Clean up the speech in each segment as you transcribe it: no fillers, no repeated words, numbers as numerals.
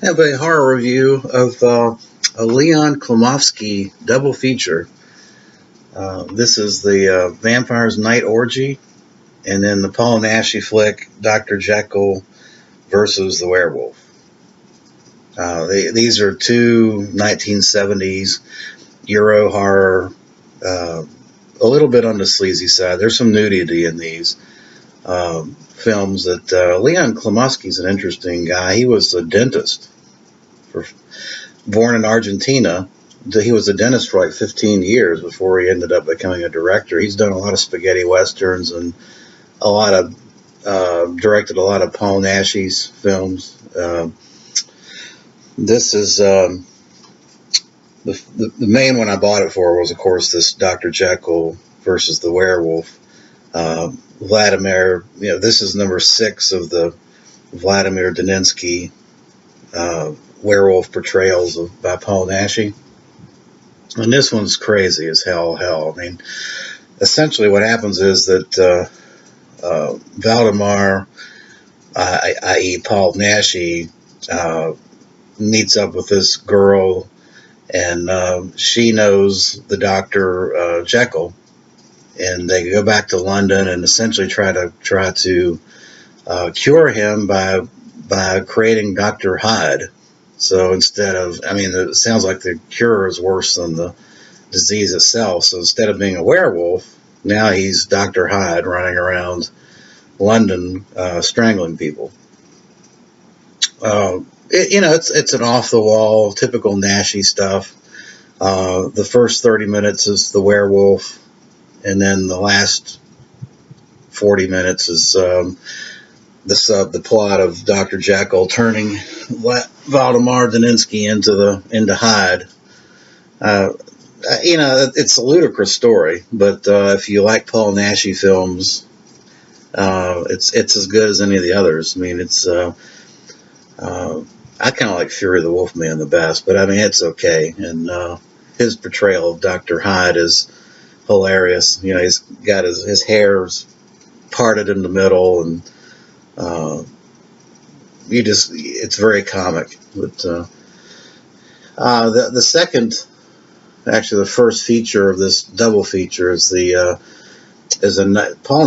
Have a horror review of a Leon Klimovsky double feature. This is the Vampire's Night Orgy, and then the Paul Naschy flick Dr. Jekyll versus the Werewolf. These are two 1970s Euro horror, a little bit on the sleazy side. There's some nudity in these films. That Leon Klimovsky's an interesting guy. He was a dentist, born in Argentina. He was a dentist for like 15 years before he ended up becoming a director. He's done a lot of spaghetti westerns and directed a lot of Paul Naschy's films. This is the main one I bought it for was, of course, this Dr. Jekyll versus the Werewolf. Vladimir, this is number 6 of the Vladimir Daninsky werewolf portrayals by Paul Naschy. And this one's crazy as hell. I mean, essentially what happens is that Valdemar, i.e. Paul Naschy, meets up with this girl, and she knows the Dr. Jekyll, and they go back to London and essentially try to cure him by creating Dr. Hyde. So instead of, it sounds like the cure is worse than the disease itself. So instead of being a werewolf, now he's Dr. Hyde running around London strangling people. It's an off-the-wall, typical Naschy stuff. The first 30 minutes is the werewolf, and then the last 40 minutes is the plot of Dr. Jekyll turning Valdemar Daninsky into Hyde. It's a ludicrous story, but if you like Paul Naschy films, it's as good as any of the others. I kind of like Fury of the Wolfman the best, but it's okay. And his portrayal of Dr. Hyde is hilarious. He's got his hair's parted in the middle, and it's very comic. But the second, actually the first feature of this double feature is Paul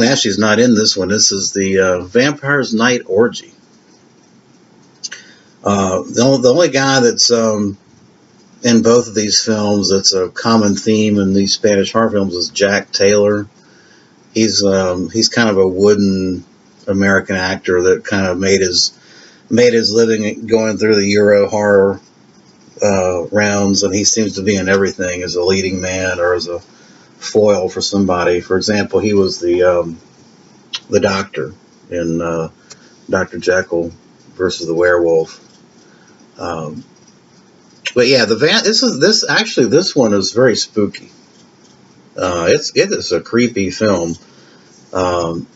Naschy's not in this one. This is the Vampire's Night Orgy. The only guy that's in both of these films that's a common theme in these Spanish horror films is Jack Taylor. He's kind of a wooden American actor that kind of made his living going through the Euro horror rounds, and he seems to be in everything as a leading man or as a foil for somebody. For example, he was the doctor in Dr. Jekyll versus the Werewolf. But yeah, this one is very spooky. It is a creepy film, and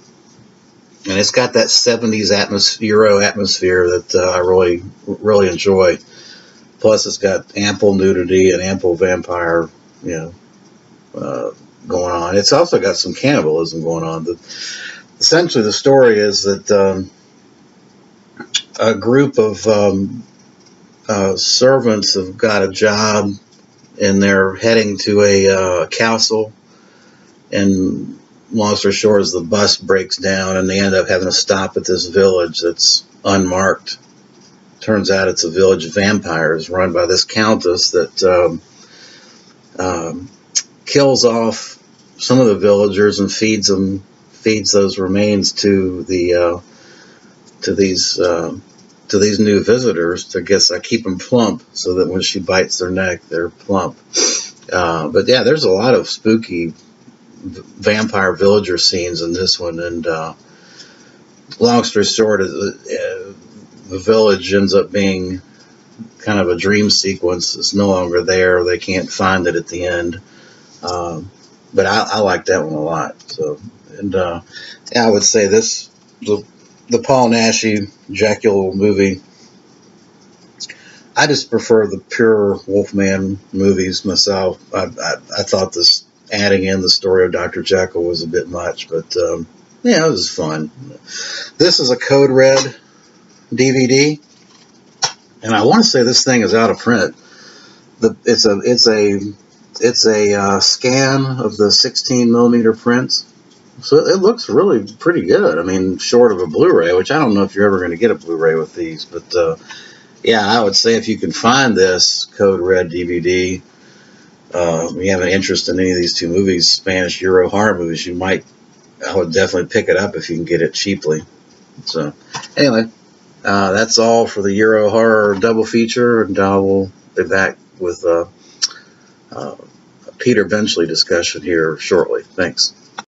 it's got that 70s Euro atmosphere that I really, really enjoy. Plus, it's got ample nudity and ample vampire, going on. It's also got some cannibalism going on. Essentially, the story is that a group of servants have got a job, and they're heading to a castle, and long story short is the bus breaks down, and they end up having to stop at this village that's unmarked. Turns out it's a village of vampires run by this countess that kills off some of the villagers and feeds those remains to these new visitors to keep them plump, so that when she bites their neck, they're plump. But yeah, there's a lot of spooky vampire villager scenes in this one, and long story short, the village ends up being kind of a dream sequence. It's no longer there. They can't find it at the end. But I like that one a lot. So, and yeah, I would say the Paul Naschy Jekyll movie, I just prefer the pure Wolfman movies myself. I thought this adding in the story of Dr. Jekyll was a bit much, but yeah, it was fun. This is a Code Red DVD. And I want to say this thing is out of print. It's a scan of the 16 millimeter prints. So it looks really pretty good. I mean, short of a Blu-ray, which I don't know if you're ever going to get a Blu-ray with these, but yeah, I would say if you can find this Code Red DVD, you have an interest in any of these two movies, Spanish Euro horror movies, I would definitely pick it up if you can get it cheaply. So anyway, that's all for the Euro horror double feature, and I will be back with a Peter Benchley discussion here shortly. Thanks.